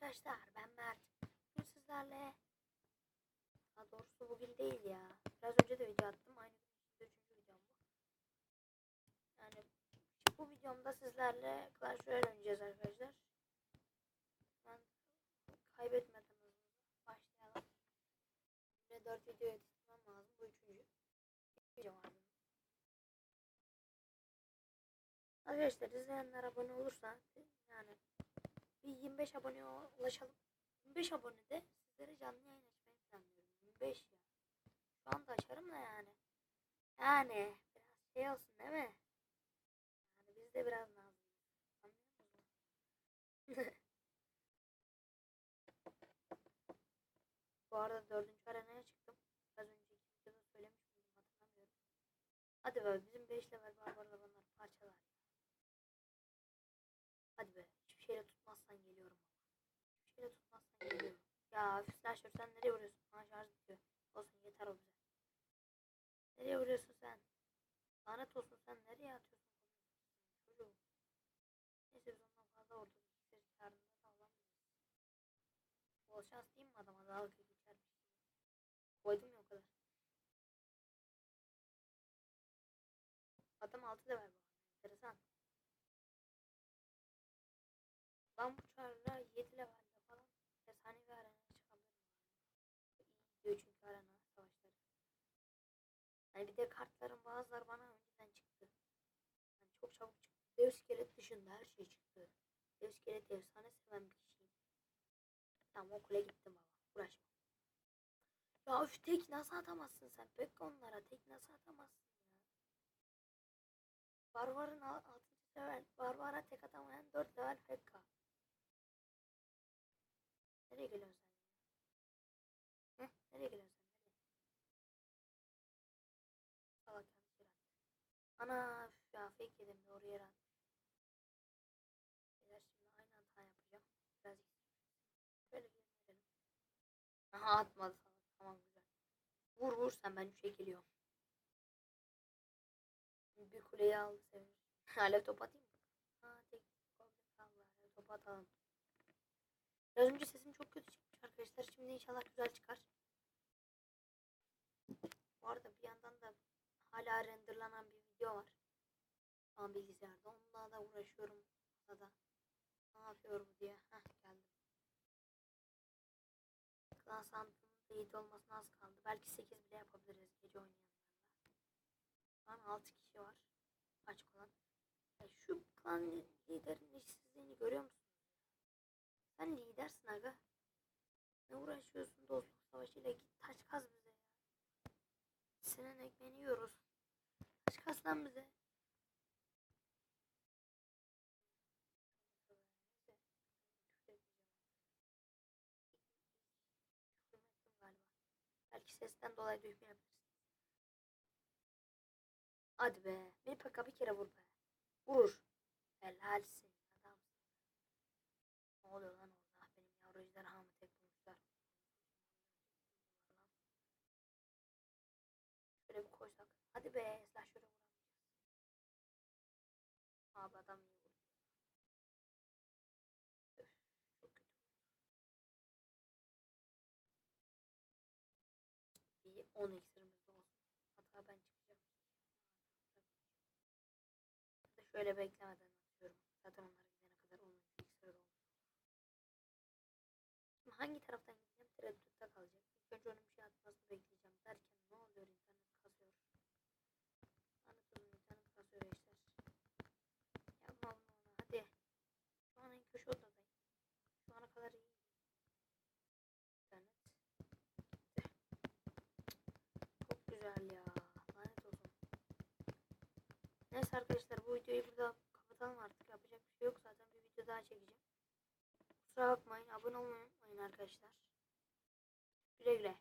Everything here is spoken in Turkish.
arkadaşlar, ben Mert. Bugün sizlerle, daha doğrusu bugün değil ya. Biraz önce de video attım. Aynı gün üçüncü videom bu. Yani bu videomda sizlerle Clash Royale oynayacağız arkadaşlar. Ben kaybetmeden hızlı başlayalım. Yine 4 video yetiştirmem lazım. Bu üçüncü video var benim. Arkadaşlar izleyenler abone olursa yani bir 25 aboneye ulaşalım. 25 abonede sizlere canlı yayın açmayı planlıyorum. 25 ya. Şu anda açarım da yani. Yani biraz şey olsun değil mi? Yani biz de biraz nazlıyız. Anlıyor musun? Bu arada 4. arenaya çıktım. Biraz önceki videoda söylemiş miydim hatırlamıyorum. Hadi be, bizim 5 level barbarla bunlar parçalar. Hadi be, hiçbir şeyle tutmazsan geliyorum baba. Hiçbir şeyle tutmazsan geliyorum. Ya Slasher sen nereye vuruyorsun? Ha, şarj bitiyor. Olsun, yeter o bize. Nereye vuruyorsun sen? Lanet olsun, sen nereye atıyorsun çocuğum? Neyse biz ondan fazla vurduk. İkisi karnında da alamayız. Bol şans diyeyim mi adama? Dalga geçermiş. Koydum ya o kadar. Adam 6 level bu. Enteresan. Ben bu çarla 7 levelde falan efsanevi arenaya çıkabilirim. İyi gidiyor çünkü arena savaşları. Yani bir de kartların bazıları bana önceden çıktı. Yani çok çabuk çıktı. Dev iskelet dışında her şey çıktı. Dev iskelet efsane seven bir kişiyim. Tamam, okula gittim baba. Uğraşma. Ya üf, tek nasıl atamazsın sen? Pek onlara tek nasıl atamazsın ya? Barbar'ın 6. level. Barbar'a tek atamayan 4 level Pekka. Nereye geliyorsun sen? Heh, nereye geliyorsun sen? Nereye? Salak, yanlış yere attı. Ana üf ya, fake yedim, doğru yere attım. Beyler, şimdi aynı hata yapacağım. Biraz böyle bir verelim. Aha, atmadı salak. Tamam, güzel. Vur vur sen, ben 3'e geliyorum. Bir kuleyi aldı sevinir. Alev top atayım mı? Ha, tek goblin kaldı. Alev top atalım. Biraz önce sesim çok kötü çıkmış arkadaşlar. Şimdi inşallah güzel çıkar. Bu arada bir yandan da hala renderlanan bir video var. Ama bilgisayarda. Onunla da uğraşıyorum. Da. Ne yapıyor bu diye. Heh, geldim. Klan sandığının teyit olmasına az kaldı. Belki 8 bile yapabiliriz gece oynayanlarla. Şu an 6 kişi var. Açık olan. Şu klan liderin işsizliğini görüyor musun? Sen lidersin aga. Ne uğraşıyorsun dostluk savaşıyla, git taş kaz bize ya. Senin ekmeğini yiyoruz. Taş kaz lan bize. Belki sesten dolayı duymayabilirsin. Hadi be. Bir paka bir kere vur be. Vurur. Helalsin. Adamsın. Ne oluyor lan orada? Benim yavru ejderhamı tek bulmuşlar. Şöyle bir koysak. Hadi be. Silah şöyle vuramayacağız. Abi adam iyi vurdu. Öf, çok kötü. Bir 10 iksirimiz olsun. Hatta ben çıkacağım. Şöyle beklemeden atıyorum. Zaten onlar gidene kadar 10 iksir olmuş. Şimdi hangi taraftan gideceğim? Tereddütte kalacak. İlk önce onun bir şey atmasını bekleyeceğim derken ne oluyor? İnternet kasıyor. Anlatıyorum, internet kasıyor gençler. Yapma bunu ona. Hadi. Şu an en köşe odadayım. Şu ana kadar iyi. İnternet. Gitti. Çok güzel ya. Lanet olsun. Neyse arkadaşlar, bu videoyu burada kapatalım artık. Yapacak bir şey yok. Zaten bir video daha çekeceğim. Kusura bakmayın. Abone olmayı unutmayın arkadaşlar. Güle güle.